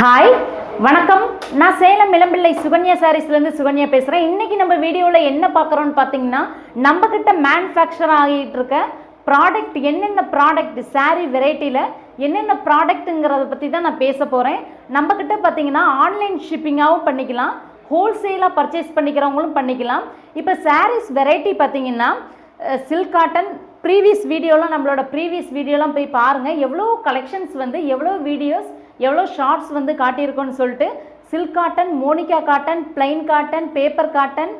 Hi வணக்கம். நான் சேலம் இளம்பிள்ளை சுகன்யா சாரீஸ்லேருந்து சுகன்யா பேசுகிறேன். இன்றைக்கி நம்ம வீடியோவில் என்ன பார்க்குறோன்னு பார்த்தீங்கன்னா, நம்மக்கிட்ட மேனுஃபேக்சர் ஆகிட்டு இருக்க ப்ராடக்ட், என்னென்ன ப்ராடக்ட் சாரீ வெரைட்டியில் என்னென்ன ப்ராடக்ட்டுங்கிறத பற்றி தான் நான் பேச போகிறேன். நம்மக்கிட்ட பார்த்தீங்கன்னா ஆன்லைன் ஷிப்பிங்காகவும் பண்ணிக்கலாம், ஹோல்சேலாக பர்ச்சேஸ் பண்ணிக்கிறவங்களும் பண்ணிக்கலாம். இப்போ சாரீஸ் வெரைட்டி பார்த்தீங்கன்னா சில்க் காட்டன், ப்ரீவியஸ் வீடியோலாம் நம்மளோட ப்ரீவியஸ் வீடியோலாம் போய் பாருங்கள். எவ்வளோ கலெக்ஷன்ஸ் வந்து எவ்வளோ வீடியோஸ் எவ்வளோ ஷார்ட்ஸ் வந்து காட்டியிருக்கோன்னு சொல்லிட்டு, silk cotton, Monica cotton, plain cotton, paper cotton,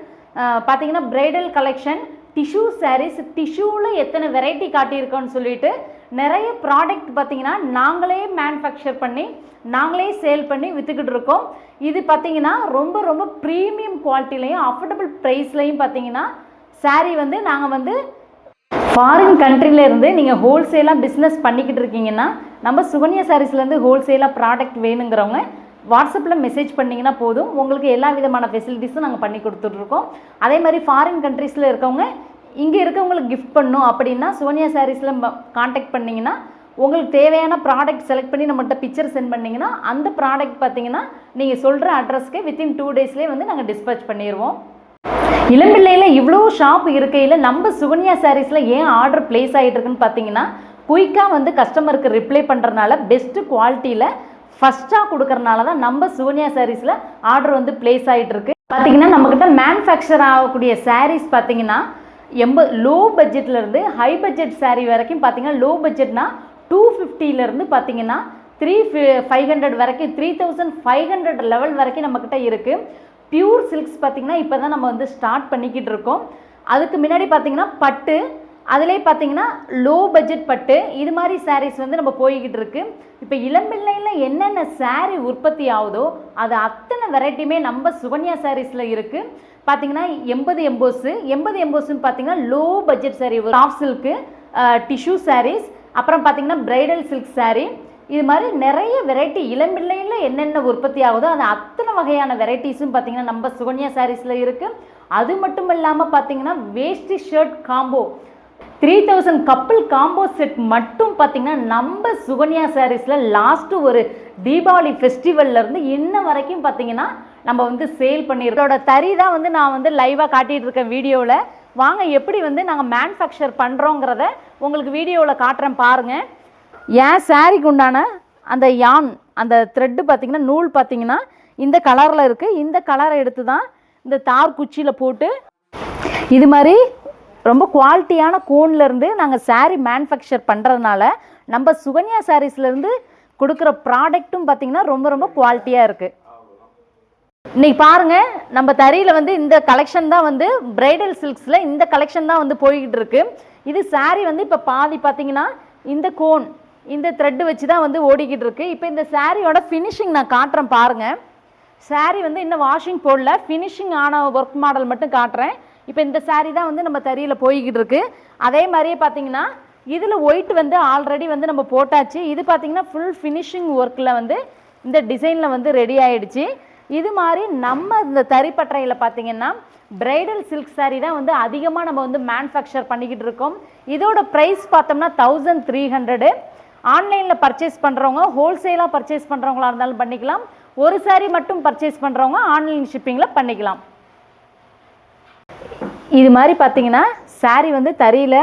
பார்த்தீங்கன்னா பிரைடல் கலெக்ஷன், டிஷ்யூ சாரீஸ், டிஷ்யூவில் எத்தனை வெரைட்டி காட்டியிருக்கோன்னு சொல்லிட்டு நிறைய ப்ராடக்ட் பார்த்தீங்கன்னா நாங்களே மேனுஃபேக்சர் பண்ணி நாங்களே சேல் பண்ணி விற்றுக்கிட்டு இருக்கோம். இது பார்த்தீங்கன்னா ரொம்ப ரொம்ப ப்ரீமியம் குவாலிட்டிலையும் அஃபோர்டபுள் ப்ரைஸ்லையும் பார்த்தீங்கன்னா சாரீ வந்து நாங்கள் வந்து ஃபாரின் கண்ட்ரிலேருந்து நீங்கள் ஹோல்சேலாக பிஸ்னஸ் பண்ணிக்கிட்டு இருக்கீங்கன்னா, நம்ம சுகன்யா சாரீஸ்லேருந்து ஹோல்சேலாக ப்ராடக்ட் வேணுங்கிறவங்க வாட்ஸ்அப்பில் மெசேஜ் பண்ணிங்கன்னா போதும், உங்களுக்கு எல்லா விதமான ஃபெசிலிட்டிஸும் நாங்கள் பண்ணி கொடுத்துட்ருக்கோம். அதே மாதிரி ஃபாரின் கண்ட்ரீஸில் இருக்கவங்க இங்கே இருக்கவங்களுக்கு கிஃப்ட் பண்ணணும் அப்படின்னா சுகன்யா சாரீஸில் காண்டாக்ட் பண்ணிங்கன்னா உங்களுக்கு தேவையான ப்ராடக்ட் செலக்ட் பண்ணி நம்மகிட்ட பிக்சர் சென்ட் பண்ணிங்கன்னா அந்த ப்ராடக்ட் பார்த்தீங்கன்னா நீங்கள் சொல்கிற அட்ரஸ்க்கு வித்தின் 2 டேஸ்லேயே வந்து நாங்கள் டிஸ்பேச் பண்ணிடுவோம். இளம்பிள்ளையில் இவ்வளோ ஷாப் இருக்கையில் நம்ம சுகன்யா சாரீஸில் ஏன் ஆர்டர் பிளேஸ் ஆகிட்டு இருக்குன்னு பார்த்தீங்கன்னா, குயிக்காக வந்து கஸ்டமருக்கு ரிப்ளை பண்ணுறதுனால, பெஸ்ட்டு குவாலிட்டியில் ஃபஸ்ட்டாக கொடுக்கறனால தான் நம்ம சுகன்யா சாரீஸில் ஆர்டர் வந்து பிளேஸ் ஆகிட்டு இருக்கு. பார்த்தீங்கன்னா நம்மக்கிட்ட மேனுஃபேக்சர் ஆகக்கூடிய சாரீஸ் பார்த்தீங்கன்னா லோ பட்ஜெட்லேருந்து ஹை பட்ஜெட் சாரீ வரைக்கும் பார்த்தீங்கன்னா, லோ பட்ஜெட்னா 250லேருந்து பார்த்தீங்கன்னா 3500 வரைக்கும் 3500 லெவல் வரைக்கும் நம்மக்கிட்ட இருக்குது. பியூர் சில்க்ஸ் பார்த்திங்கன்னா இப்போ தான் நம்ம வந்து ஸ்டார்ட் பண்ணிக்கிட்டு இருக்கோம். அதுக்கு முன்னாடி பார்த்திங்கன்னா பட்டு, அதிலே பார்த்திங்கன்னா லோ பட்ஜெட் பட்டு, இது மாதிரி சாரீஸ் வந்து நம்ம போய்கிட்டு இருக்குது. இப்போ இளம்பிள்ளையில் என்னென்ன சாரீ உற்பத்தி ஆகுதோ அது அத்தனை வெரைட்டியுமே நம்ம சுகன்யா சாரீஸில் இருக்குது. பார்த்திங்கன்னா 80 எம்போஸுன்னு பார்த்திங்கன்னா low budget sari, soft silk, tissue saris, அப்புறம் பார்த்திங்கன்னா பிரைடல் சில்க் சாரீ, இது மாதிரி நிறைய வெரைட்டி இளம்பிள்ளையில் என்னென்ன உற்பத்தி ஆகுதோ அது அத்தனை வகையான வெரைட்டிஸும் பார்த்திங்கன்னா நம்ம சுகன்யா சாரீஸில் இருக்குது. அது மட்டும் இல்லாமல் பார்த்திங்கன்னா veshti shirt combo 3000 couple combo set மட்டும் பார்த்திங்கன்னா நம்ம சுகன்யா சாரீஸில் லாஸ்ட்டு ஒரு தீபாவளி ஃபெஸ்டிவல்லேருந்து இன்ன வரைக்கும் பார்த்திங்கன்னா நம்ம வந்து சேல் பண்ணியிருக்கோம். இதோட தறி தான் வந்து நான் வந்து லைவாக காட்டிகிட்டு இருக்கேன் வீடியோவில். வாங்க எப்படி வந்து நாங்கள் மேனுஃபேக்சர் பண்ணுறோங்கிறத உங்களுக்கு வீடியோவில் காட்டுறேன் பாருங்கள். ஏன் சாரீக்கு உண்டான அந்த யான், அந்த த்ரெட்டு பார்த்திங்கன்னா நூல் பார்த்திங்கன்னா இந்த கலரில் இருக்குது. இந்த கலரை எடுத்து தான் இந்த தார் குச்சியில் போட்டு இது மாதிரி ரொம்ப குவாலிட்டியான கோன்லேருந்து நாங்கள் சாரீ மேனுஃபேக்சர் பண்ணுறதுனால நம்ம சுகன்யா சாரீஸ்லேருந்து கொடுக்குற ப்ராடக்ட்டும் பார்த்திங்கன்னா ரொம்ப ரொம்ப குவாலிட்டியாக இருக்குது. இன்றைக்கி பாருங்கள், நம்ம தறியில் வந்து இந்த கலெக்ஷன் தான் வந்து பிரைடல் சில்க்ஸில் இந்த கலெக்ஷன் தான் வந்து போய்கிட்டு இருக்குது. இது சாரீ வந்து இப்போ பாதி பார்த்திங்கன்னா இந்த கோன், இந்த த்ரெட்டு வச்சு தான் வந்து ஓடிக்கிட்டு இருக்குது. இப்போ இந்த சாரியோட ஃபினிஷிங் நான் காட்டுறேன் பாருங்கள். சாரீ வந்து இன்னும் வாஷிங் போடல, ஃபினிஷிங் ஆன ஒர்க் மாடல் மட்டும் காட்டுறேன். இப்போ இந்த சாரீ தான் வந்து நம்ம தறியில் போய்கிட்டு இருக்குது. அதே மாதிரியே பார்த்தீங்கன்னா இதில் ஒயிட் வந்து ஆல்ரெடி வந்து நம்ம போட்டாச்சு. இது பார்த்திங்கன்னா ஃபுல் ஃபினிஷிங் ஒர்க்கில் வந்து இந்த டிசைனில் வந்து ரெடி ஆகிடுச்சு. இது மாதிரி நம்ம இந்த தறிப்பட்டறையில் பார்த்திங்கன்னா பிரைடல் சில்க் சாரீ தான் வந்து அதிகமாக நம்ம வந்து மேனுஃபேக்சர் பண்ணிக்கிட்டு இருக்கோம். இதோட ப்ரைஸ் பார்த்தோம்னா 1300. ஆன்லைனில் பர்ச்சேஸ் பண்ணுறவங்க, ஹோல்சேலாக பர்ச்சேஸ் பண்ணுறவங்களா இருந்தாலும் பண்ணிக்கலாம். ஒரு சாரீ மட்டும் பர்ச்சேஸ் பண்ணுறவங்க ஆன்லைன் ஷிப்பிங்கில் பண்ணிக்கலாம். இது மாதிரி பார்த்திங்கன்னா சாரீ வந்து தறியில்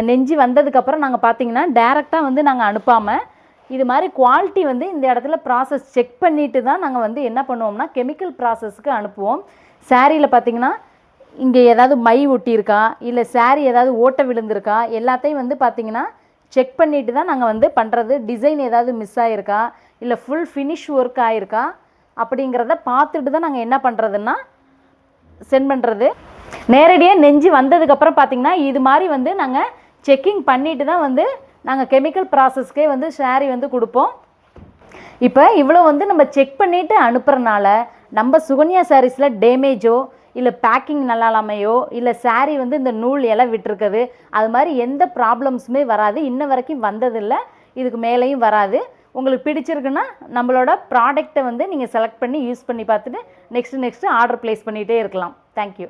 நெஞ்சு வந்ததுக்கப்புறம் நாங்கள் பார்த்திங்கன்னா டேரெக்டாக வந்து நாங்கள் அனுப்பாமல் இது மாதிரி குவாலிட்டி வந்து இந்த இடத்துல ப்ராசஸ் செக் பண்ணிவிட்டு தான் நாங்கள் வந்து என்ன பண்ணுவோம்னா கெமிக்கல் ப்ராசஸ்க்கு அனுப்புவோம். சாரியில் பார்த்திங்கன்னா இங்கே ஏதாவது மை ஒட்டியிருக்கா, இல்லை சாரீ ஏதாவது ஓட்டை விழுந்திருக்கா, எல்லாத்தையும் வந்து பார்த்திங்கன்னா செக் பண்ணிவிட்டு தான் நாங்கள் வந்து பண்ணுறது. டிசைன் ஏதாவது மிஸ் ஆகிருக்கா, இல்லை ஃபுல் ஃபினிஷ் ஒர்க் ஆகிருக்கா அப்படிங்கிறத பார்த்துட்டு தான் நாங்கள் என்ன பண்ணுறதுன்னா சென்ட் பண்ணுறது. நேரடியாக நெஞ்சு வந்ததுக்கப்புறம் பார்த்திங்கன்னா இது மாதிரி வந்து நாங்கள் செக்கிங் பண்ணிவிட்டு தான் வந்து நாங்கள் கெமிக்கல் ப்ராசஸ்க்கே வந்து சாரீ வந்து கொடுப்போம். இப்போ இவ்வளோ வந்து நம்ம செக் பண்ணிவிட்டு அனுப்புகிறனால நம்ம சுகன்யா சாரீஸில் டேமேஜோ இல்லை பேக்கிங் நல்லா இல்லாமையோ இல்லை சாரீ வந்து இந்த நூல் இலை விட்டுருக்குது அது மாதிரி எந்த ப்ராப்ளம்ஸுமே வராது. இன்ன வரைக்கும் வந்ததில்லை, இதுக்கு மேலேயும் வராது. உங்களுக்கு பிடிச்சிருக்குன்னா நம்மளோட ப்ராடக்டை வந்து நீங்கள் செலக்ட் பண்ணி யூஸ் பண்ணி பார்த்துட்டு நெக்ஸ்ட்டு ஆர்டர் ப்ளேஸ் பண்ணிகிட்டே இருக்கலாம். தேங்க்யூ.